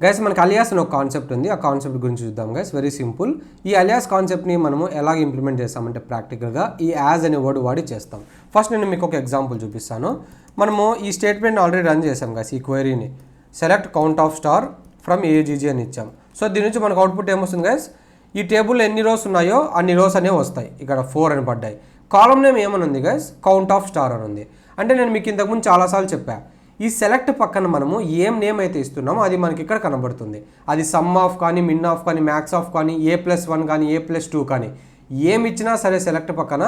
Guys మనకి alias అని ఒక కాన్సెప్ట్ ఉంది. ఆ కాన్సెప్ట్ గురించి చూద్దాం గైస్. Very simple. ఈ అలియాస్ కాన్సెప్ట్ని మనము ఎలాగ ఇంప్లిమెంట్ చేస్తామంటే ప్రాక్టికల్గా ఈ యాజ్ అనే వర్డ్ వాడి చేస్తాం. ఫస్ట్ నేను మీకు ఒక ఎగ్జాంపుల్ చూపిస్తాను. మనము ఈ స్టేట్మెంట్ ఆల్రెడీ రన్ చేసాం గైస్. ఈ క్వైరీని select count of star from AGG అని ఇచ్చాం. సో దీని నుంచి మనకు అవుట్పుట్ ఏమొస్తుంది గైస్, ఈ టేబుల్లో ఎన్ని రోస్ ఉన్నాయో అన్ని రోస్ అనేవి వస్తాయి. ఇక్కడ 4 అని పడ్డాయి. కాలం నేమ్ ఏమని ఉంది గైస్, కౌంట్ ఆఫ్ స్టార్ అని ఉంది. అంటే నేను మీకు ఇంతకుముందు చాలాసార్లు చెప్పాను, ఈ సెలెక్ట్ పక్కన మనము ఏం నేమ్ అయితే ఇస్తున్నామో అది మనకి ఇక్కడ కనబడుతుంది. అది సమ్ ఆఫ్ కానీ, మిన్ ఆఫ్ కానీ, మ్యాక్స్ ఆఫ్ కానీ, A+1 కానీ, A+2 కానీ ఏమి ఇచ్చినా సరే సెలెక్ట్ పక్కన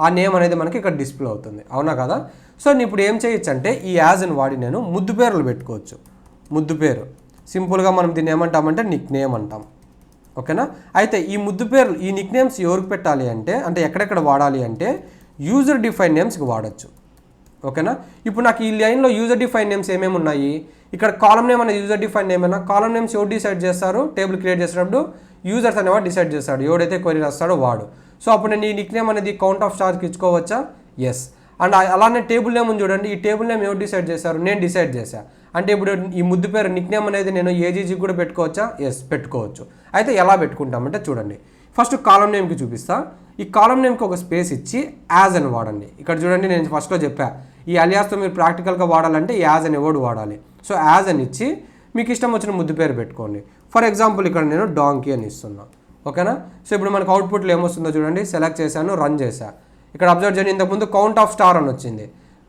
ఆ నేమ్ అనేది మనకి ఇక్కడ డిస్ప్లే అవుతుంది. అవునా కదా? సో నేను ఇప్పుడు ఏం చేయొచ్చు అంటే ఈ యాజ్ని వాడి నేను ముద్దు పేర్లు పెట్టుకోవచ్చు. ముద్దు పేరు సింపుల్గా మనం దీన్ని ఏమంటామంటే నిక్ నేమ్ అంటాం. ఓకేనా? అయితే ఈ ముద్దు పేర్లు, ఈ నిక్ నేమ్స్ ఎవరికి పెట్టాలి అంటే ఎక్కడెక్కడ వాడాలి అంటే యూజర్ డిఫైన్ నేమ్స్కి వాడచ్చు. ఓకేనా? ఇప్పుడు నాకు ఈ లైన్లో యూజర్ డిఫైన్ నేమ్స్ ఏమేమి ఉన్నాయి, ఇక్కడ కాలం నేమ్ అనేది యూజర్ డిఫైన్ నేమ్ అయినా కాలం నేమ్స్ ఎవరు డిసైడ్ చేస్తారు, టేబుల్ క్రియేట్ చేసేటప్పుడు యూజర్స్ అనేవాడు డిసైడ్ చేస్తాడు, ఎవడైతే క్వరీ రాస్తాడో వాడు. సో అప్పుడు నేను ఈ నిక్ నేమ్ అనేది కౌంట్ ఆఫ్ స్టార్స్కి ఇచ్చుకోవచ్చా? ఎస్. అండ్ అలానే టేబుల్ నేమ్ ఉంది చూడండి, ఈ టేబుల్ నేమ్ ఎవరు డిసైడ్ చేశారు, నేను డిసైడ్ చేశాను. అంటే ఇప్పుడు ఈ ముద్దు పేరు నిక్ నేమ్ అనేది నేను ఏజీజీ కూడా పెట్టుకోవచ్చా? ఎస్, పెట్టుకోవచ్చు. అయితే ఎలా పెట్టుకుంటామంటే చూడండి, ఫస్ట్ కాలం నేమ్కి చూపిస్తా. ఈ కాలం నేమ్కి ఒక స్పేస్ ఇచ్చి యాజ్ అని వాడండి. ఇక్కడ చూడండి, నేను ఫస్ట్లో చెప్పా ఈ అలియాస్తో మీరు ప్రాక్టికల్గా వాడాలంటే యాజ్ అనే వర్డ్ వాడాలి. సో యాజ్ అని ఇచ్చి మీకు ఇష్టం వచ్చిన ముద్దు పేరు పెట్టుకోండి. ఫర్ ఎగ్జాంపుల్ ఇక్కడ నేను డాంకీ అని ఇస్తున్నా. ఓకేనా? సో ఇప్పుడు మనకు అవుట్పుట్లో ఏమొస్తుందో చూడండి, సెలెక్ట్ చేశాను, రన్ చేశా. ఇక్కడ అబ్జర్వ్ చేయండి, ఇంతకుముందు కౌంట్ ఆఫ్ స్టార్ అని వచ్చింది,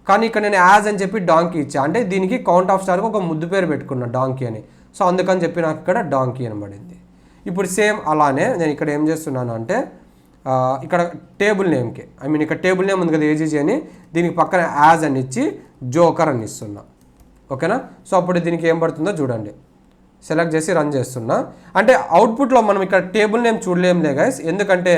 కానీ ఇక్కడ నేను యాజ్ అని చెప్పి డాంకీ ఇచ్చా. అంటే దీనికి కౌంట్ ఆఫ్ స్టార్కి ఒక ముద్దు పేరు పెట్టుకున్నా డాంకీ అని. సో అందుకని చెప్పి నాకు ఇక్కడ డాంకీ అని పడింది. ఇప్పుడు సేమ్ అలానే నేను ఇక్కడ ఏం చేస్తున్నాను అంటే ఇక్కడ టేబుల్ నేమ్కి ఇక్కడ టేబుల్ నేమ్ ఉంది కదా ఏజీజీ అని, దీనికి పక్కన యాజ్ అని ఇచ్చి జోకర్ అని ఇస్తున్నా. ఓకేనా? సో అప్పుడు దీనికి ఏం పడుతుందో చూడండి, సెలెక్ట్ చేసి రన్ చేస్తున్నా. అంటే అవుట్పుట్లో మనం ఇక్కడ టేబుల్ నేమ్ చూడలేంలే గైస్, ఎందుకంటే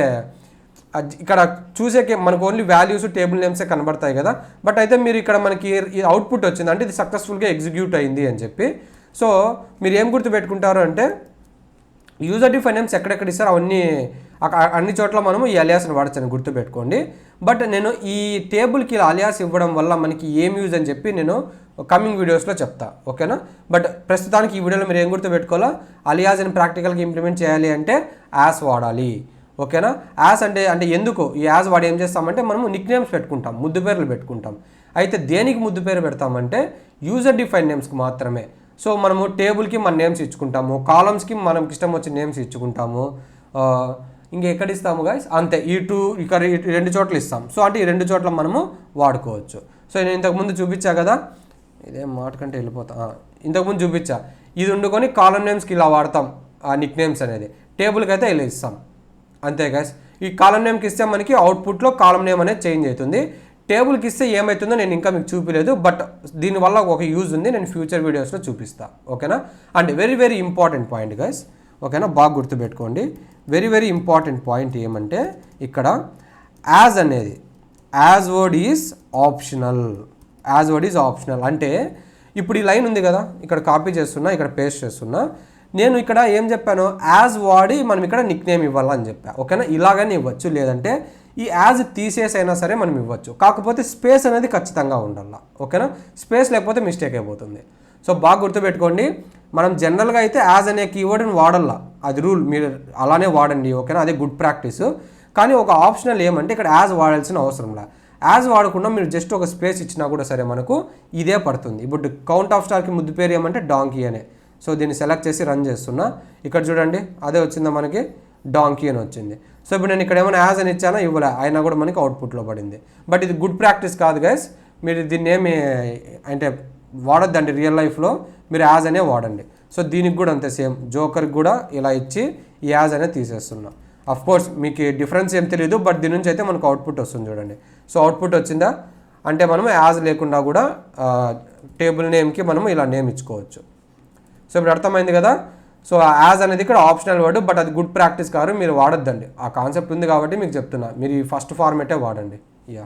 ఇక్కడ చూసేకి మనకు ఓన్లీ వాల్యూస్ టేబుల్ నేమ్సే కనబడతాయి కదా. బట్ అయితే మీరు ఇక్కడ మనకి ఈ అవుట్పుట్ వచ్చింది అంటే ఇది సక్సెస్ఫుల్గా ఎగ్జిక్యూట్ అయింది అని చెప్పి. సో మీరు ఏం గుర్తుపెట్టుకుంటారు అంటే యూజర్ డిఫైన్ నేమ్స్ ఎక్కడెక్కడ ఇస్తారో అవన్నీ అన్ని చోట్ల మనము ఈ అలియాస్ని వాడచ్చని గుర్తుపెట్టుకోండి. బట్ నేను ఈ టేబుల్కి ఇలా అలియాస్ ఇవ్వడం వల్ల మనకి ఏం యూజ్ అని చెప్పి నేను కమింగ్ వీడియోస్లో చెప్తా. ఓకేనా? బట్ ప్రస్తుతానికి ఈ వీడియోలో మీరు ఏం గుర్తుపెట్టుకోవాలా, అలియాస్ని ప్రాక్టికల్గా ఇంప్లిమెంట్ చేయాలి అంటే యాస్ వాడాలి. ఓకేనా? యాస్ అంటే ఎందుకు ఈ యాస్ వాడి ఏం చేస్తామంటే మనము నిక్ నేమ్స్ పెట్టుకుంటాం, ముద్దు పేర్లు పెట్టుకుంటాం. అయితే దేనికి ముద్దు పేరు పెడతామంటే యూజర్ డిఫైన్ నేమ్స్కి మాత్రమే. సో మనము టేబుల్కి మన నేమ్స్ ఇచ్చుకుంటాము, కాలమ్స్కి మనకి ఇష్టం వచ్చిన నేమ్స్ ఇచ్చుకుంటాము. ఇంకెక్కడ ఇస్తాము గాయస్, అంతే ఈ ఇక్కడ 2 చోట్ల ఇస్తాం. సో అంటే ఈ 2 చోట్ల మనము వాడుకోవచ్చు. సో నేను ఇంతకుముందు చూపించా కదా, ఇదేం మాట కంటే వెళ్ళిపోతా, ఇంతకుముందు చూపించా, ఇది వండుకొని కాలం నేమ్స్కి ఇలా వాడతాం ఆ నిక్ నేమ్స్ అనేది, టేబుల్కి అయితే ఇలా ఇస్తాం. అంతే గాయస్. ఈ కాలం నేమ్కి ఇస్తే మనకి అవుట్పుట్లో కాలం నేమ్ అనేది చేంజ్ అవుతుంది. టేబుల్కి ఇస్తే ఏమవుతుందో నేను ఇంకా మీకు చూపించలేదు, బట్ దీనివల్ల ఒక యూజ్ ఉంది, నేను ఫ్యూచర్ వీడియోస్లో చూపిస్తా. ఓకేనా? And very very important point guys. ఓకేనా? బాగా గుర్తుపెట్టుకోండి. వెరీ వెరీ ఇంపార్టెంట్ పాయింట్ ఏమంటే ఇక్కడ యాజ్ అనేది as word is optional. As word is optional అంటే ఇప్పుడు ఈ లైన్ ఉంది కదా, ఇక్కడ కాపీ చేస్తున్నా, ఇక్కడ పేస్ట్ చేస్తున్నా. నేను ఇక్కడ ఏం చెప్పాను, యాజ్ వాడి మనం ఇక్కడ నిక్ నేమ్ ఇవ్వాలని చెప్పా. ఓకేనా? ఇలాగనే ఇవ్వచ్చు, లేదంటే ఈ యాజ్ తీసేసైనా సరే మనం ఇవ్వచ్చు. కాకపోతే స్పేస్ అనేది ఖచ్చితంగా ఉండాలి. ఓకేనా? స్పేస్ లేకపోతే మిస్టేక్ అయిపోతుంది. సో బాగా గుర్తుపెట్టుకోండి, మనం జనరల్గా అయితే యాజ్ అనే కీవర్డ్ని వాడాలా, అది రూల్, మీరు అలానే వాడండి. ఓకేనా? అదే గుడ్ ప్రాక్టీస్. కానీ ఒక ఆప్షనల్ ఏమంటే ఇక్కడ యాజ్ వాడాల్సిన అవసరం లేదు. యాజ్ వాడకుండా మీరు జస్ట్ ఒక స్పేస్ ఇచ్చినా కూడా సరే మనకు ఇదే పడుతుంది. ఇప్పుడు కౌంట్ ఆఫ్ స్టార్కి ముద్దు పేరు ఏమంటే డాంకీ అనే. సో దీన్ని సెలెక్ట్ చేసి రన్ చేస్తున్నా. ఇక్కడ చూడండి, అదే వచ్చిందా మనకి, డాంకీ అని వచ్చింది. సో ఇప్పుడు నేను ఇక్కడ ఏమైనా యాజ్ అని ఇచ్చానా, ఇవ్వలే, అయినా కూడా మనకి అవుట్పుట్లో పడింది. బట్ ఇది గుడ్ ప్రాక్టీస్ కాదు గైస్, మీరు దీన్ని ఏమి అంటే వాడొద్దండి రియల్ లైఫ్లో, మీరు యాజ్ అనే వాడండి. సో దీనికి కూడా అంతే సేమ్, జోకర్కి కూడా ఇలా ఇచ్చి ఈ యాజ్ అనేది తీసేస్తున్నా. కోర్స్ మీకు డిఫరెన్స్ ఏం తెలియదు, బట్ దీని నుంచి అయితే మనకు అవుట్పుట్ వస్తుంది చూడండి. సో అవుట్పుట్ వచ్చిందా అంటే మనము యాజ్ లేకుండా కూడా టేబుల్ నేమ్కి మనము ఇలా నేమ్ ఇచ్చుకోవచ్చు. సో ఇప్పుడు అర్థమైంది కదా. సో యాజ్ అనేది ఇక్కడ ఆప్షనల్ వర్డ్, బట్ అది గుడ్ ప్రాక్టీస్ కాదు, మీరు వాడొద్దండి. ఆ కాన్సెప్ట్ ఉంది కాబట్టి మీకు చెప్తున్నా, మీరు ఈ ఫస్ట్ ఫార్మేటే వాడండి. యా.